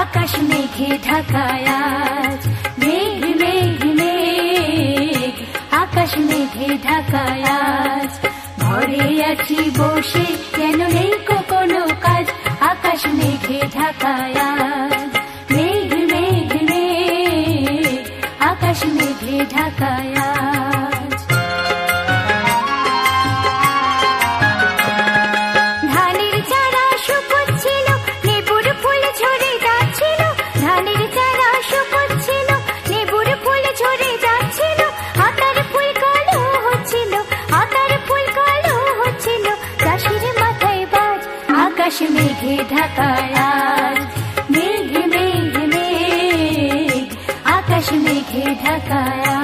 আকাশ মেঘে ঢাকায় আজ, মেঘ মেঘ মেঘ আকাশ মেঘে ঢাকায় আজ। ঘরে আছি বসে কেন নেই কোনো কাজ, আকাশ মেঘে ঢাকায় আজ, মেঘ মেঘ মেঘ আকাশ মেঘে ঢাকায় আজ। ধানের চারা শুকোচ্ছিল, লেবুর ফুল ঝরে যাচ্ছিল, ধানের চারা শুকোচ্ছিল, লেবুর ফুল ঝরে যাচ্ছিল, আতার ফুল কালো হচ্ছিল, আতার ফুল কালো হচ্ছিল, চাষির মাথায় বাজ, আকাশ মেঘে ঢাকায় আজ, মেঘ মেঘ মেঘ আকাশ মেঘে ঢাকায়।